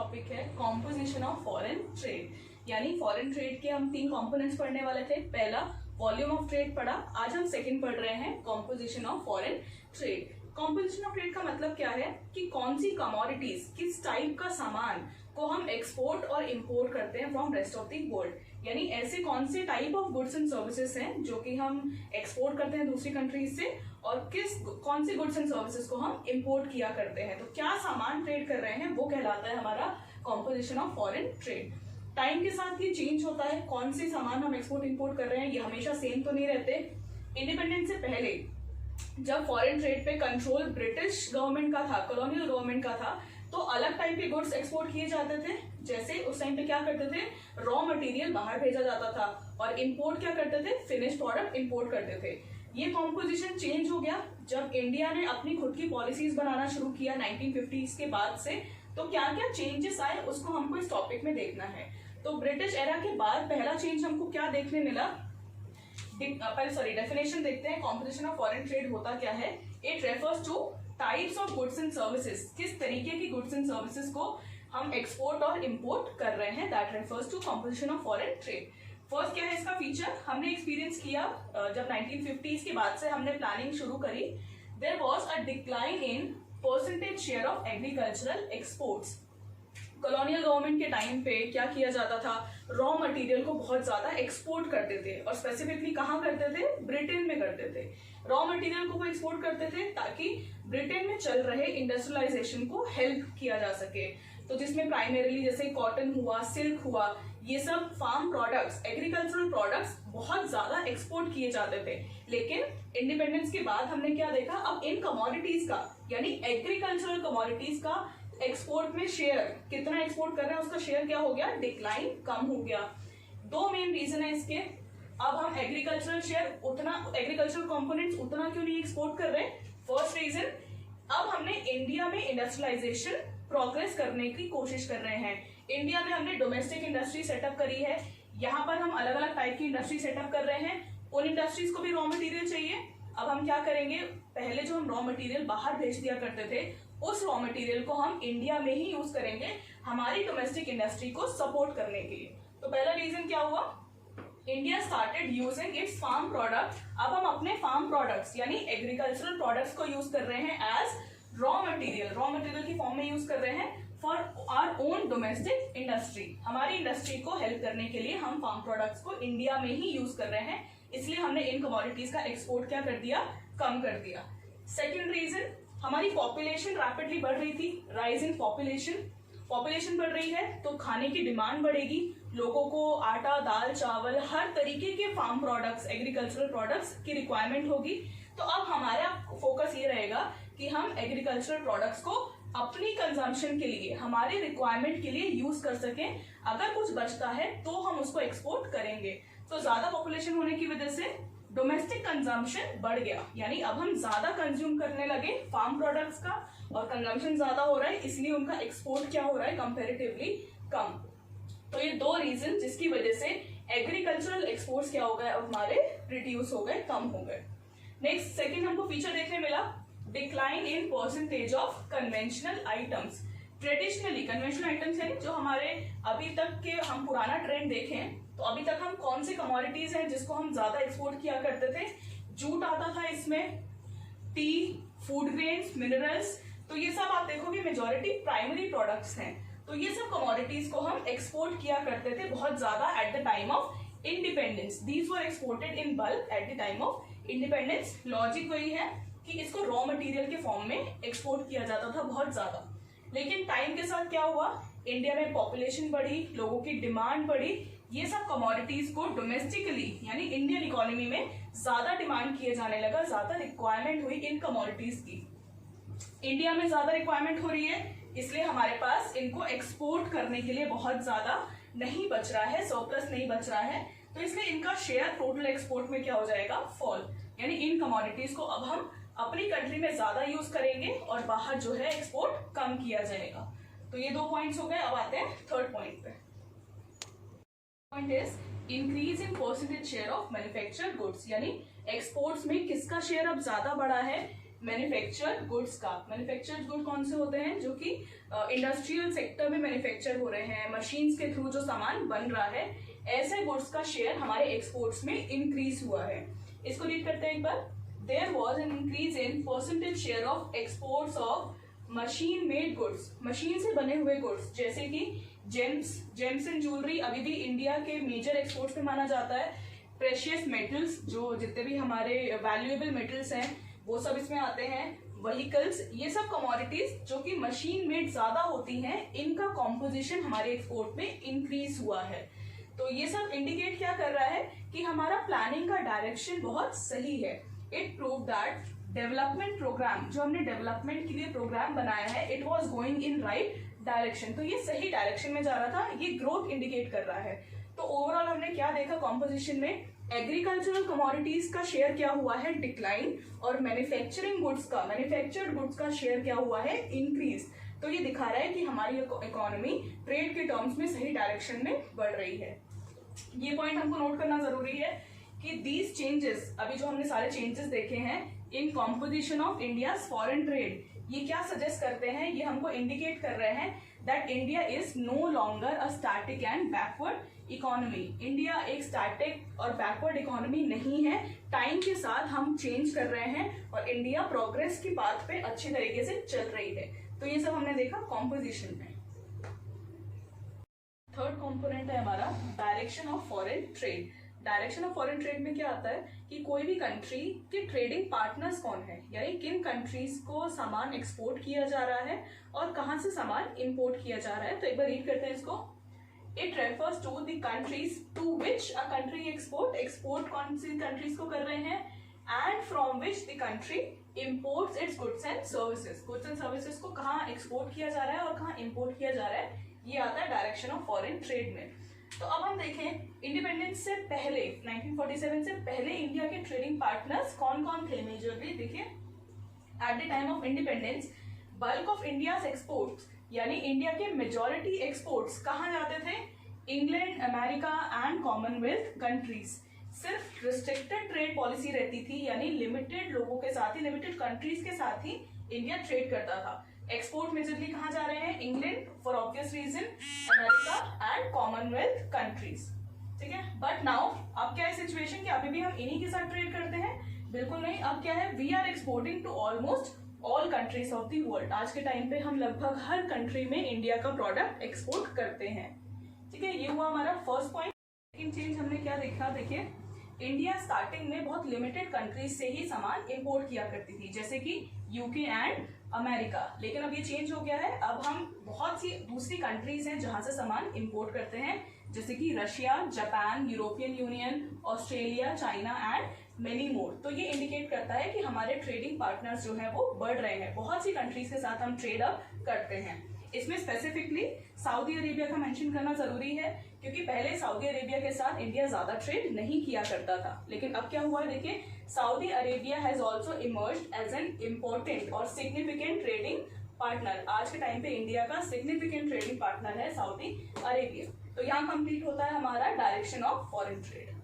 Topic है composition of foreign trade, यानी foreign trade के हम 3 कंपोनेंट्स पढ़ने वाले थे। पहला वॉल्यूम ऑफ ट्रेड पढ़ा, आज हम सेकंड पढ़ रहे हैं composition of foreign trade. Composition of trade का मतलब क्या है कि कौन सी कमोडिटीज, किस टाइप का सामान को हम एक्सपोर्ट और इंपोर्ट करते हैं from rest of the world, यानी ऐसे कौन से type of goods and services हैं जो कि हम एक्सपोर्ट करते हैं दूसरी कंट्रीज से, और कौन से गुड्स एंड सर्विसेज को हम इंपोर्ट किया करते हैं। तो क्या सामान ट्रेड कर रहे हैं वो कहलाता है हमारा composition of foreign trade. Time के साथ ये चेंज होता है, कौन से सामान हम एक्सपोर्ट इंपोर्ट कर रहे हैं ये हमेशा सेम तो नहीं रहते। इंडिपेंडेंस से पहले जब फॉरेन ट्रेड पे कंट्रोल ब्रिटिश गवर्नमेंट का था, कॉलोनियल गवर्नमेंट का था, तो अलग टाइप के गुड्स एक्सपोर्ट किए जाते थे। जैसे उस टाइम पे क्या करते थे, रॉ मटेरियल बाहर भेजा जाता था, और इंपोर्ट क्या करते थे, फिनिश प्रोडक्ट इंपोर्ट करते थे। ये कॉम्पोजिशन चेंज हो गया जब इंडिया ने अपनी खुद की पॉलिसीज बनाना शुरू किया 1950s के बाद से। तो क्या क्या चेंजेस आए उसको हमको इस टॉपिक में देखना है। तो ब्रिटिश एरा के बाद पहला चेंज हमको क्या देखने मिला, डेफिनेशन देखते हैं। कॉम्पोजिशन ऑफ फॉरेन ट्रेड होता क्या है, it refers two types of goods and services, किस तरीके की गुड्स एंड सर्विसेज को हम एक्सपोर्ट और इंपोर्ट कर रहे हैं, that refers to composition of foreign trade. First क्या है इसका फीचर, हमने एक्सपीरियंस किया जब 1950s के बाद से हमने प्लानिंग शुरू करी, there was a decline in percentage share of agricultural exports. Colonial government के टाइम पे क्या किया जाता था, रॉ मटेरियल को बहुत ज्यादा एक्सपोर्ट करते थे, और स्पेसिफिकली कहाँ करते थे, ब्रिटेन में करते थे। रॉ मटेरियल को वो एक्सपोर्ट करते थे ताकि ब्रिटेन में चल रहे इंडस्ट्रियलाइजेशन को हेल्प किया जा सके। तो जिसमें प्राइमरीली जैसे कॉटन हुआ, सिल्क हुआ, ये सब फार्म प्रोडक्ट्स, एग्रीकल्चरल प्रोडक्ट्स बहुत ज्यादा एक्सपोर्ट किए जाते थे। लेकिन इंडिपेंडेंस के बाद हमने क्या देखा, अब इन कमोडिटीज का, यानी एग्रीकल्चरल कमोडिटीज का एक्सपोर्ट में शेयर, कितना एक्सपोर्ट कर रहे हैं उसका शेयर क्या हो गया, डिक्लाइन, कम हो गया। 2 मेन रीजन है इसके। अब हम एग्रीकल्चरल शेयर उतना, एग्रीकल्चरल कंपोनेंट्स उतना क्यों नहीं एक्सपोर्ट कर रहे। फर्स्ट रीजन, अब हमने इंडिया में इंडस्ट्रियलाइजेशन प्रोग्रेस करने की कोशिश कर रहे हैं। इंडिया में हमने डोमेस्टिक इंडस्ट्री सेटअप करी है, यहाँ पर हम अलग अलग टाइप की इंडस्ट्री सेटअप कर रहे हैं। उन इंडस्ट्रीज को भी रॉ मटेरियल चाहिए। अब हम क्या करेंगे, पहले जो हम रॉ मटेरियल बाहर भेज दिया करते थे, उस रॉ मटेरियल को हम इंडिया में ही यूज करेंगे हमारी डोमेस्टिक इंडस्ट्री को सपोर्ट करने के लिए। तो पहला रीजन क्या हुआ, India started using its farm product. अब हम अपने फार्म प्रोडक्ट्स यानी एग्रीकल्चरल प्रोडक्ट्स को यूज कर रहे हैं एज रॉ मटेरियल की फॉर्म में यूज कर रहे हैं for our own domestic industry. हमारी इंडस्ट्री को हेल्प करने के लिए हम फार्म प्रोडक्ट्स को इंडिया में ही यूज कर रहे हैं, इसलिए हमने इन कमोडिटीज का एक्सपोर्ट क्या कर दिया, कम कर दिया। सेकेंड रीजन, हमारी पॉपुलेशन रैपिडली बढ़ रही थी, राइज इन पॉपुलेशन बढ़ रही है तो खाने की डिमांड बढ़ेगी, लोगों को आटा, दाल, चावल, हर तरीके के फार्म प्रोडक्ट्स, एग्रीकल्चरल प्रोडक्ट्स की रिक्वायरमेंट होगी। तो अब हमारा फोकस ये रहेगा कि हम एग्रीकल्चरल प्रोडक्ट्स को अपनी कंजम्पशन के लिए, हमारे रिक्वायरमेंट के लिए यूज कर सकें। अगर कुछ बचता है तो हम उसको एक्सपोर्ट करेंगे। तो ज्यादा पॉपुलेशन होने की वजह से डोमेस्टिक कंजम्पशन बढ़ गया, यानी अब हम ज्यादा कंज्यूम करने लगे फार्म प्रोडक्ट्स का, और कंजम्पशन ज्यादा हो रहा है, इसलिए उनका एक्सपोर्ट क्या हो रहा है, कंपैरेटिवली कम। तो ये 2 रीजन जिसकी वजह से एग्रीकल्चरल एक्सपोर्ट्स क्या हो गए, अब हमारे रिड्यूस हो गए, कम हो गए। नेक्स्ट सेकंड हमको फीचर देखने मिला, decline in percentage of conventional items. Traditionally conventional items यानी जो हमारे अभी तक के, हम पुराना ट्रेंड देखें तो अभी तक हम कौन सी कमोडिटीज हैं जिसको हम ज्यादा एक्सपोर्ट किया करते थे, जूट आता था इसमें, टी, फूड ग्रेन्स, मिनरल्स। तो ये सब आप देखोगे मेजॉरिटी प्राइमरी प्रोडक्ट्स हैं। तो ये सब कमोडिटीज को हम एक्सपोर्ट किया करते थे बहुत ज्यादा at the time of independence. These were exported in bulk at the time of independence. Logic वही है कि इसको रॉ मटेरियल के फॉर्म में एक्सपोर्ट किया जाता था बहुत ज्यादा। लेकिन टाइम के साथ क्या हुआ, इंडिया में पॉपुलेशन बढ़ी, लोगों की डिमांड बढ़ी, ये सब कमोडिटीज को डोमेस्टिकली यानी इंडियन इकोनॉमी में ज्यादा डिमांड किए जाने लगा, ज्यादा रिक्वायरमेंट हुई इन कमोडिटीज की। इंडिया में ज्यादा रिक्वायरमेंट हो रही है, इसलिए हमारे पास इनको एक्सपोर्ट करने के लिए बहुत ज्यादा नहीं बच रहा है, सरप्लस नहीं बच रहा है। तो इसलिए इनका शेयर टोटल एक्सपोर्ट में क्या हो जाएगा, फॉल। यानी इन कमोडिटीज को अब हम अपनी कंट्री में ज्यादा यूज करेंगे और बाहर जो है एक्सपोर्ट कम किया जाएगा। तो ये 2 पॉइंट्स हो गए। अब आते हैं थर्ड पॉइंट पे। Point is increase in percentage share of manufactured goods, यानी एक्सपोर्ट्स में किसका शेयर अब ज्यादा बढ़ा है, मैन्युफैक्चर्ड गुड्स का। मैन्युफैक्चर्ड गुड कौन से होते हैं? जो कि इंडस्ट्रियल सेक्टर में मैन्युफैक्चर हो रहे हैं, मशीन्स के थ्रू जो सामान बन रहा है, ऐसे गुड्स का शेयर हमारे एक्सपोर्ट्स में इंक्रीज हुआ है। इसको रीड करते हैं एक बार। There was an increase in percentage share of exports of machine made goods, machine से बने हुए गुड्स, जैसे कि जेम्स एंड ज्वेलरी अभी भी इंडिया के मेजर एक्सपोर्ट्स में माना जाता है। प्रेशियस मेटल्स, जो जितने भी हमारे वैल्यूएबल मेटल्स हैं वो सब इसमें आते हैं। व्हीकल्स, ये सब कमोडिटीज जो कि मशीन मेड ज्यादा होती हैं, इनका कॉम्पोजिशन हमारे एक्सपोर्ट में इंक्रीज हुआ है। तो ये सब इंडिकेट क्या कर रहा है कि हमारा प्लानिंग का डायरेक्शन बहुत सही है। It prove that development program, जो हमने डेवलपमेंट के लिए प्रोग्राम बनाया है, it was going in right direction. तो ये सही डायरेक्शन में जा रहा था, ये ग्रोथ इंडिकेट कर रहा है। तो ओवरऑल हमने क्या देखा कॉम्पोजिशन में? एग्रीकल्चरल कमोडिटीज का शेयर क्या हुआ है? डिक्लाइन। और मैन्युफैक्चर्ड गुड्स का शेयर क्या हुआ है? इंक्रीज। तो ये दिखा रहा है कि हमारी इकोनॉमी ट्रेड के टर्म्स में सही डायरेक्शन में बढ़ रही है। ये पॉइंट हमको नोट करना जरूरी है कि दीज चेंजेस, अभी जो हमने सारे चेंजेस देखे हैं इन composition of India's foreign trade, ये क्या सजेस्ट करते हैं? ये हमको इंडिकेट कर रहे हैं that India is no longer a static and backward economy. India एक स्टैटिक और बैकवर्ड इकोनॉमी नहीं है, टाइम के साथ हम चेंज कर रहे हैं और इंडिया प्रोग्रेस की पाथ पे अच्छी तरीके से चल रही है। तो ये सब हमने देखा कॉम्पोजिशन में। थर्ड कंपोनेंट है हमारा direction of foreign trade. Direction of foreign trade में क्या आता है कि कोई भी कंट्री के ट्रेडिंग पार्टनर्स कौन है, यानी किन कंट्रीज को सामान एक्सपोर्ट किया जा रहा है और कहां से सामान इंपोर्ट किया जा रहा है। तो एक बार रीड करते हैं इसको। It refers to the countries to which a country export कौन सी कंट्रीज को कर रहे हैं, and from which the country imports its goods and services. Goods and services को कहाँ एक्सपोर्ट किया जा रहा है और कहाँ इंपोर्ट किया जा रहा है, ये आता है डायरेक्शन ऑफ फॉरेन ट्रेड में। तो अब हम देखें इंडिपेंडेंस से पहले 1947 से पहले इंडिया के ट्रेडिंग पार्टनर्स कौन कौन थे मेजरली। देखिए, at the time of independence bulk of India's exports, यानी इंडिया के मेजॉरिटी एक्सपोर्ट्स कहाँ जाते थे? England, America and Commonwealth countries. सिर्फ रिस्ट्रिक्टेड ट्रेड पॉलिसी रहती थी, यानी लिमिटेड लोगों के साथ ही, लिमिटेड कंट्रीज के साथ ही इंडिया ट्रेड करता था। एक्सपोर्ट मेजरली कहाँ जा रहे हैं? England for obvious reason, America and Commonwealth countries. ठीक है, बट नाउ अब क्या है सिचुएशन कि अभी भी हम इन्हीं के साथ ट्रेड करते हैं? बिल्कुल नहीं। अब क्या है, we are exporting to almost all countries of the world. आज के टाइम पे हम लगभग हर कंट्री में इंडिया का प्रोडक्ट एक्सपोर्ट करते हैं। ठीक है, ये हुआ हमारा फर्स्ट पॉइंट। सेकंड चेंज हमने क्या देखा? देखिए, इंडिया स्टार्टिंग में बहुत लिमिटेड कंट्रीज से ही सामान इंपोर्ट किया करती थी, जैसे कि यूके एंड अमेरिका। लेकिन अब ये चेंज हो गया है, अब हम बहुत सी दूसरी कंट्रीज हैं जहां से सामान इंपोर्ट करते हैं, जैसे कि Russia, Japan, European union, Australia, China and many more. तो ये इंडिकेट करता है कि हमारे ट्रेडिंग पार्टनर्स जो है वो बढ़ रहे हैं, बहुत सी कंट्रीज के साथ हम ट्रेड अप करते हैं। इसमें स्पेसिफिकली सऊदी अरेबिया का मेंशन करना जरूरी है, क्योंकि पहले सऊदी अरेबिया के साथ इंडिया ज्यादा ट्रेड नहीं किया करता था। लेकिन अब क्या हुआ है, देखिए, Saudi Arabia has also emerged as an important और सिग्निफिकेंट ट्रेडिंग पार्टनर। आज के टाइम पे इंडिया का सिग्निफिकेंट ट्रेडिंग पार्टनर है सऊदी अरेबिया। तो यहाँ कंप्लीट होता है हमारा डायरेक्शन ऑफ फॉरेन ट्रेड।